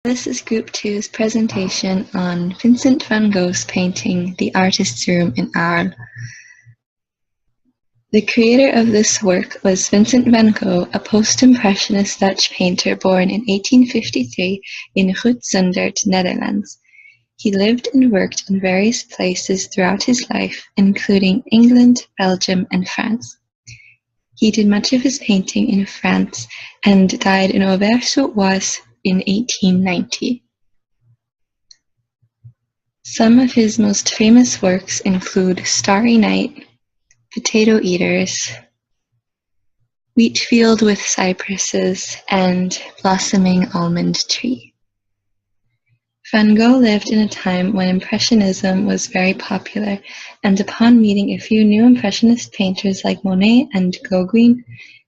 This is Group Two's presentation on Vincent van Gogh's painting, The Artist's Room in Arles. The creator of this work was Vincent van Gogh, a post-impressionist Dutch painter born in 1853 in Zundert, Netherlands. He lived and worked in various places throughout his life, including England, Belgium, and France. He did much of his painting in France and died in Auvers-sur-Oise in 1890. Some of his most famous works include Starry Night, Potato Eaters, Wheat Field with Cypresses, and Blossoming Almond Tree. Van Gogh lived in a time when Impressionism was very popular, and upon meeting a few new Impressionist painters like Monet and Gauguin,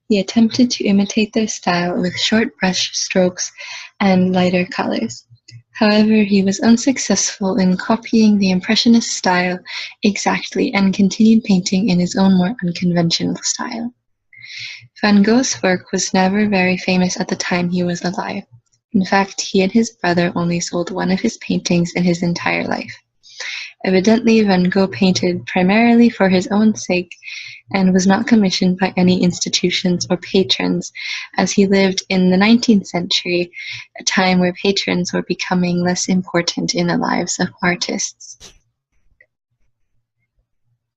he attempted to imitate their style with short brush strokes and lighter colors. However, he was unsuccessful in copying the Impressionist style exactly and continued painting in his own more unconventional style. Van Gogh's work was never very famous at the time he was alive. In fact, he and his brother only sold one of his paintings in his entire life. Evidently, Van Gogh painted primarily for his own sake and was not commissioned by any institutions or patrons, as he lived in the 19th century, a time where patrons were becoming less important in the lives of artists.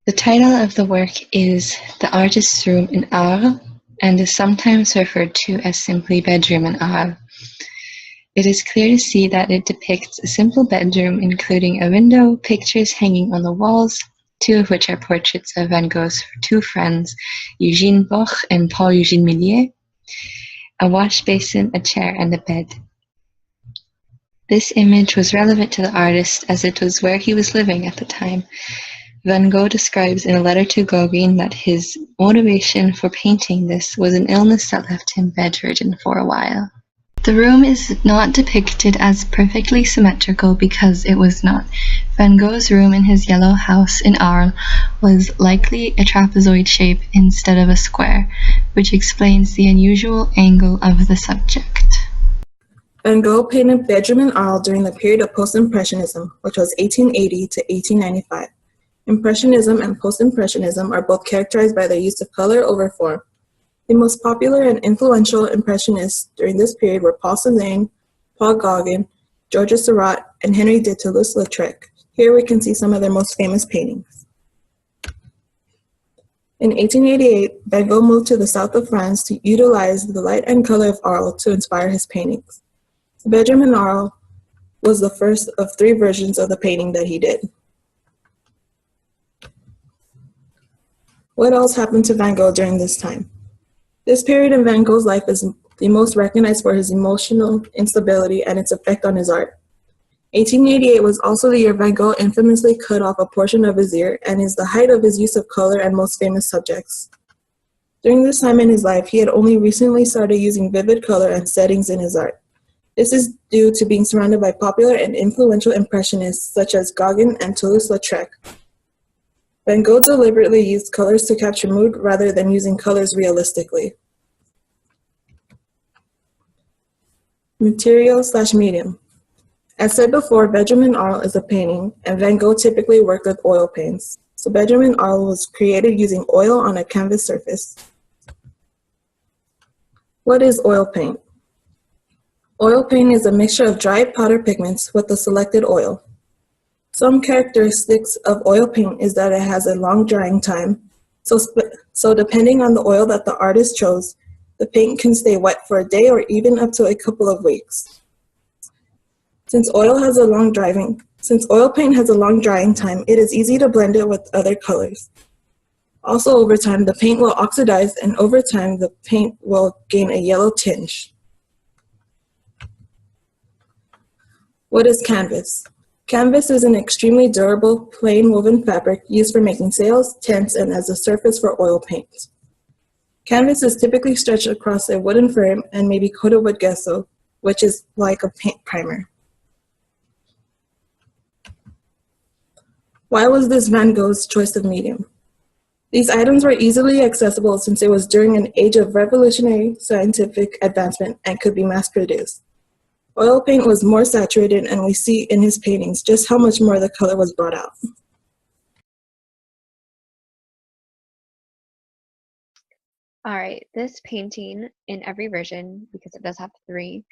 The title of the work is The Artist's Room in Arles, and is sometimes referred to as simply Bedroom in Arles. It is clear to see that it depicts a simple bedroom including a window, pictures hanging on the walls, two of which are portraits of Van Gogh's two friends, Eugène Boch and Paul-Eugène Millier, a wash basin, a chair, and a bed. This image was relevant to the artist as it was where he was living at the time. Van Gogh describes in a letter to Gauguin that his motivation for painting this was an illness that left him bedridden for a while. The room is not depicted as perfectly symmetrical because it was not. Van Gogh's room in his yellow house in Arles was likely a trapezoid shape instead of a square, which explains the unusual angle of the subject. Van Gogh painted Bedroom in Arles during the period of Post-Impressionism, which was 1880 to 1895. Impressionism and Post-Impressionism are both characterized by their use of color over form. The most popular and influential Impressionists during this period were Paul Cézanne, Paul Gauguin, Georges Seurat, and Henri de Toulouse-Lautrec. Here we can see some of their most famous paintings. In 1888, Van Gogh moved to the south of France to utilize the light and color of Arles to inspire his paintings. The Bedroom in Arles was the first of three versions of the painting that he did. What else happened to Van Gogh during this time? This period in Van Gogh's life is the most recognized for his emotional instability and its effect on his art. 1888 was also the year Van Gogh infamously cut off a portion of his ear and is the height of his use of color and most famous subjects. During this time in his life, he had only recently started using vivid color and settings in his art. This is due to being surrounded by popular and influential Impressionists such as Gauguin and Toulouse-Lautrec. Van Gogh deliberately used colors to capture mood rather than using colors realistically. Material/medium. As said before, Bedroom in Arles is a painting, and Van Gogh typically worked with oil paints. So Bedroom in Arles was created using oil on a canvas surface. What is oil paint? Oil paint is a mixture of dried powder pigments with a selected oil. Some characteristics of oil paint is that it has a long drying time, so depending on the oil that the artist chose, the paint can stay wet for a day or even up to a couple of weeks. Since oil paint has a long drying time, it is easy to blend it with other colors. Also, over time, the paint will oxidize, and over time, the paint will gain a yellow tinge. What is canvas? Canvas is an extremely durable, plain woven fabric used for making sails, tents, and as a surface for oil paint. Canvas is typically stretched across a wooden frame and may be coated with gesso, which is like a paint primer. Why was this Van Gogh's choice of medium? These items were easily accessible since it was during an age of revolutionary scientific advancement and could be mass-produced. Oil paint was more saturated, and we see in his paintings just how much more the color was brought out. All right, this painting in every version, because it does have three,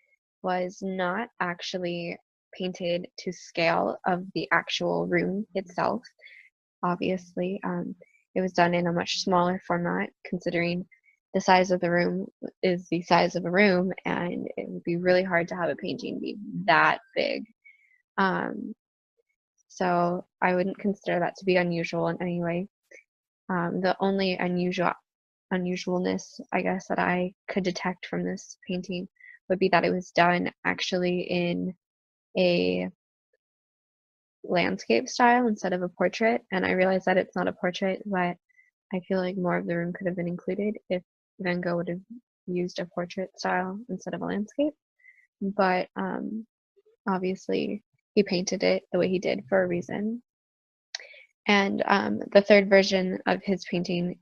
was not actually painted to scale of the actual room itself. Obviously, it was done in a much smaller format, considering the size of the room is the size of a room, and it would be really hard to have a painting be that big. So I wouldn't consider that to be unusual in any way. The only unusualness, I guess, that I could detect from this painting would be that it was done actually in a landscape style instead of a portrait. And I realize that it's not a portrait, but I feel like more of the room could have been included if Van Gogh would have used a portrait style instead of a landscape. But obviously, he painted it the way he did for a reason. And the third version of his painting,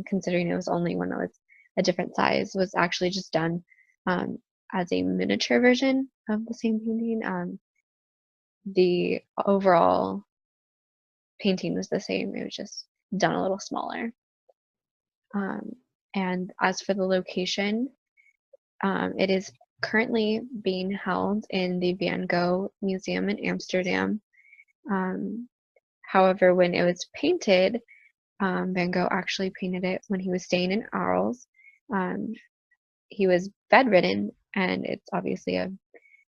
considering it was only one that was a different size, was actually just done as a miniature version of the same painting. The overall painting was the same, it was just done a little smaller. And as for the location, it is currently being held in the Van Gogh Museum in Amsterdam. However, when it was painted, Van Gogh actually painted it when he was staying in Arles. He was bedridden, and it's obviously a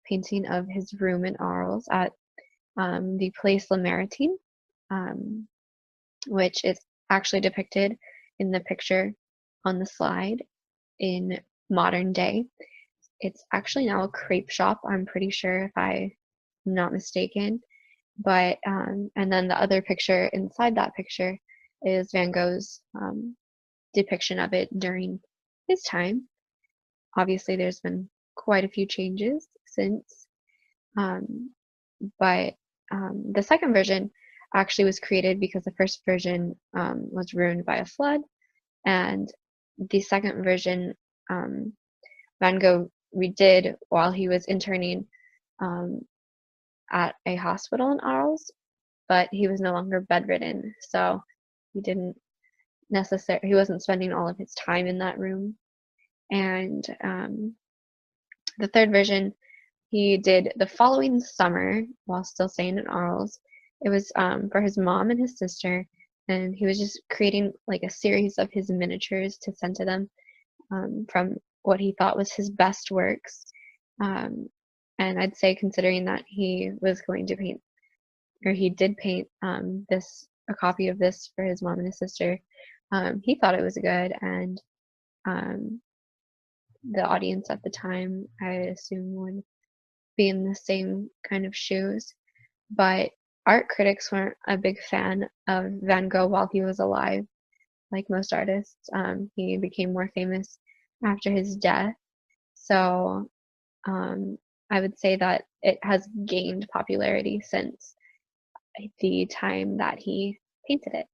painting of his room in Arles at the Place Le Maritime, which is actually depicted in the picture on the slide in modern day. It's actually now a crepe shop, I'm pretty sure, if I'm not mistaken. But and then the other picture inside that picture is Van Gogh's depiction of it during his time. Obviously, there's been quite a few changes since, but the second version actually was created because the first version was ruined by a flood, and the second version Van Gogh redid while he was interning at a hospital in Arles, but he was no longer bedridden, so he wasn't spending all of his time in that room. And the third version he did the following summer while still staying in Arles. It was for his mom and his sister, and he was just creating like a series of his miniatures to send to them from what he thought was his best works. And I'd say, considering that he was going to paint, or he did paint a copy of this for his mom and his sister, he thought it was good, and the audience at the time, I assume, would be in the same kind of shoes. But art critics weren't a big fan of Van Gogh while he was alive, like most artists. He became more famous after his death. So I would say that it has gained popularity since the time that he painted it.